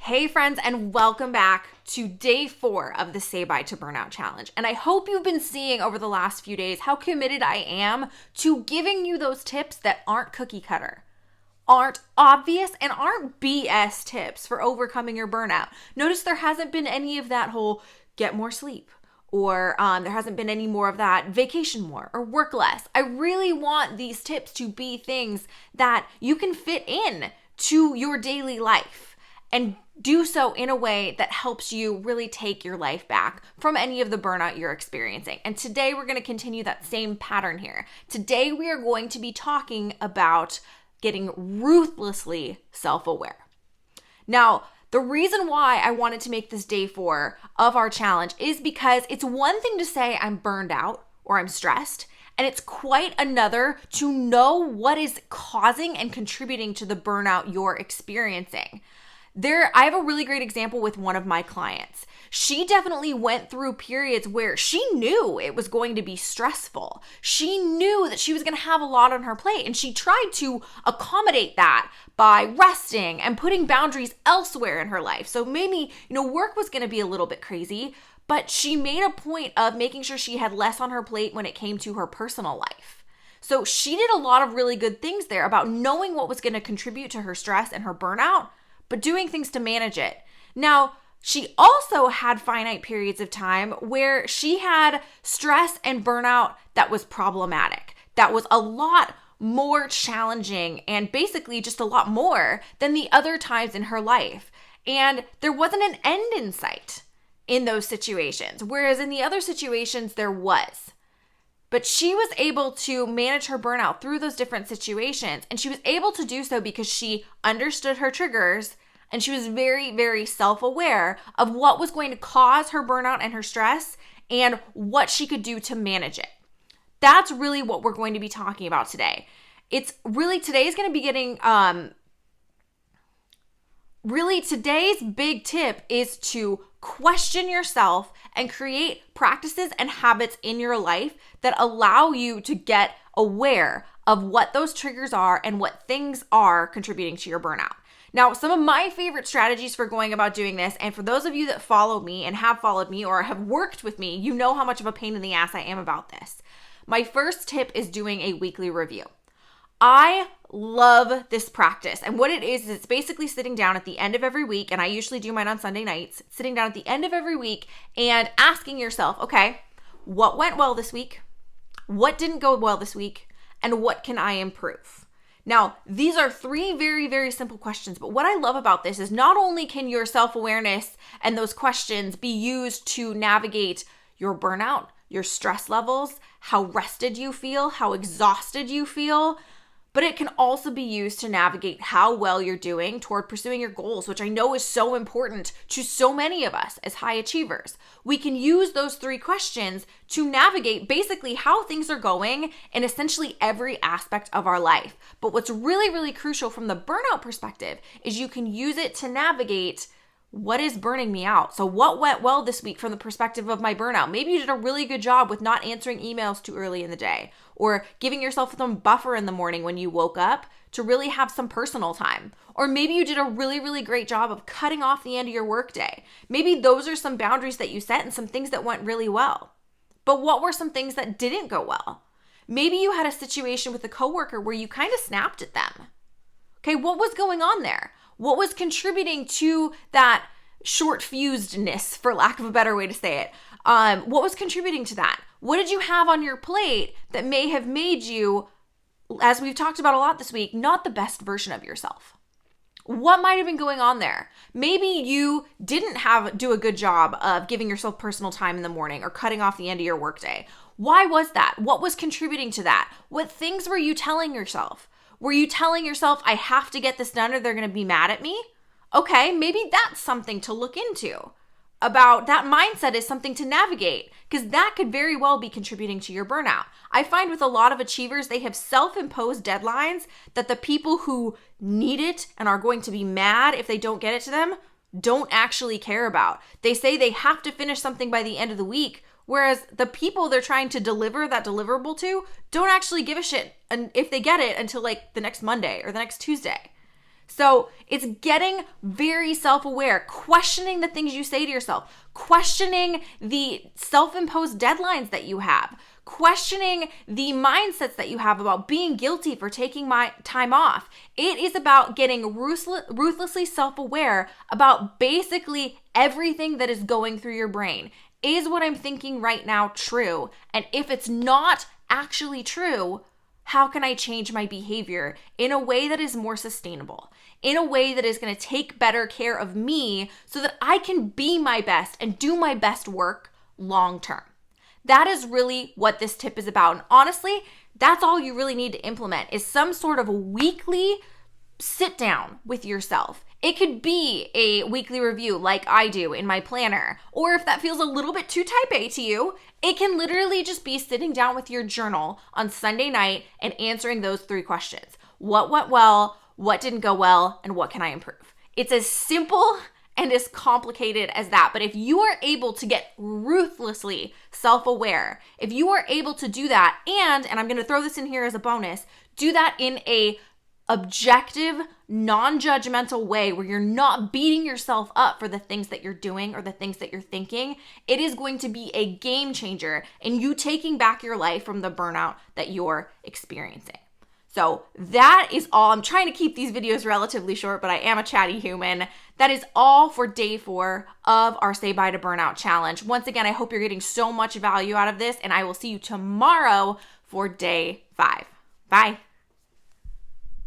Hey friends, and welcome back to day 4 of the Say Bye to Burnout Challenge. And I hope you've been seeing over the last few days how committed I am to giving you those tips that aren't cookie cutter, aren't obvious, and aren't BS tips for overcoming your burnout. Notice there hasn't been any of that whole get more sleep, or there hasn't been any more of that vacation more or work less. I really want these tips to be things that you can fit in to your daily life and do so in a way that helps you really take your life back from any of the burnout you're experiencing. And today we're going to continue that same pattern here. Today we are going to be talking about getting ruthlessly self-aware. Now, the reason why I wanted to make this day 4 of our challenge is because it's one thing to say I'm burned out or I'm stressed, and it's quite another to know what is causing and contributing to the burnout you're experiencing. I have a really great example with one of my clients. She definitely went through periods where she knew it was going to be stressful. She knew that she was going to have a lot on her plate, and she tried to accommodate that by resting and putting boundaries elsewhere in her life. So maybe, work was going to be a little bit crazy, but she made a point of making sure she had less on her plate when it came to her personal life. So she did a lot of really good things there about knowing what was going to contribute to her stress and her burnout, but doing things to manage it. Now, she also had finite periods of time where she had stress and burnout that was problematic, that was a lot more challenging and basically just a lot more than the other times in her life. And there wasn't an end in sight in those situations, whereas in the other situations there was. But she was able to manage her burnout through those different situations. And she was able to do so because she understood her triggers, and she was very, very self-aware of what was going to cause her burnout and her stress and what she could do to manage it. That's really what we're going to be talking about today. Today's going to be getting, today's big tip is to question yourself and create practices and habits in your life that allow you to get aware of what those triggers are and what things are contributing to your burnout. Now, some of my favorite strategies for going about doing this, and for those of you that follow me and have followed me or have worked with me, you know how much of a pain in the ass I am about this. My first tip is doing a weekly review. I love this practice. And what it is it's basically sitting down at the end of every week, and I usually do mine on Sunday nights, sitting down at the end of every week and asking yourself, okay, what went well this week? What didn't go well this week? And what can I improve? Now, these are 3 very, very simple questions, but what I love about this is not only can your self-awareness and those questions be used to navigate your burnout, your stress levels, how rested you feel, how exhausted you feel, but it can also be used to navigate how well you're doing toward pursuing your goals, which I know is so important to so many of us as high achievers. We can use those 3 questions to navigate basically how things are going in essentially every aspect of our life. But what's really, really crucial from the burnout perspective is you can use it to navigate what is burning me out. So what went well this week from the perspective of my burnout? Maybe you did a really good job with not answering emails too early in the day, or giving yourself some buffer in the morning when you woke up to really have some personal time. Or maybe you did a really, really great job of cutting off the end of your workday. Maybe those are some boundaries that you set and some things that went really well. But what were some things that didn't go well? Maybe you had a situation with a coworker where you kind of snapped at them. Okay, what was going on there? What was contributing to that short-fusedness, for lack of a better way to say it? What was contributing to that? What did you have on your plate that may have made you, as we've talked about a lot this week, not the best version of yourself? What might have been going on there? Maybe you didn't do a good job of giving yourself personal time in the morning or cutting off the end of your workday. Why was that? What was contributing to that? What things were you telling yourself? Were you telling yourself, I have to get this done or they're going to be mad at me? Okay, maybe that's something to look into. About that mindset is something to navigate, because that could very well be contributing to your burnout. I find with a lot of achievers, they have self-imposed deadlines that the people who need it and are going to be mad if they don't get it to them don't actually care about. They say they have to finish something by the end of the week, whereas the people they're trying to deliver that deliverable to don't actually give a shit if they get it until like the next Monday or the next Tuesday. So it's getting very self-aware, questioning the things you say to yourself, questioning the self-imposed deadlines that you have, questioning the mindsets that you have about being guilty for taking my time off. It is about getting ruthlessly self-aware about basically everything that is going through your brain. Is what I'm thinking right now true? And if it's not actually true, how can I change my behavior in a way that is more sustainable, in a way that is going to take better care of me so that I can be my best and do my best work long term? That is really what this tip is about. And honestly, that's all you really need to implement is some sort of weekly sit down with yourself. It could be a weekly review like I do in my planner, or if that feels a little bit too type A to you, it can literally just be sitting down with your journal on Sunday night and answering those 3 questions. What went well, what didn't go well, and what can I improve? It's as simple and as complicated as that. But if you are able to get ruthlessly self-aware, if you are able to do that, and I'm going to throw this in here as a bonus, do that in a objective, non-judgmental way where you're not beating yourself up for the things that you're doing or the things that you're thinking, it is going to be a game changer in you taking back your life from the burnout that you're experiencing. So that is all. I'm trying to keep these videos relatively short, but I am a chatty human. That is all for day 4 of our Say Bye to Burnout challenge. Once again, I hope you're getting so much value out of this, and I will see you tomorrow for day 5. Bye.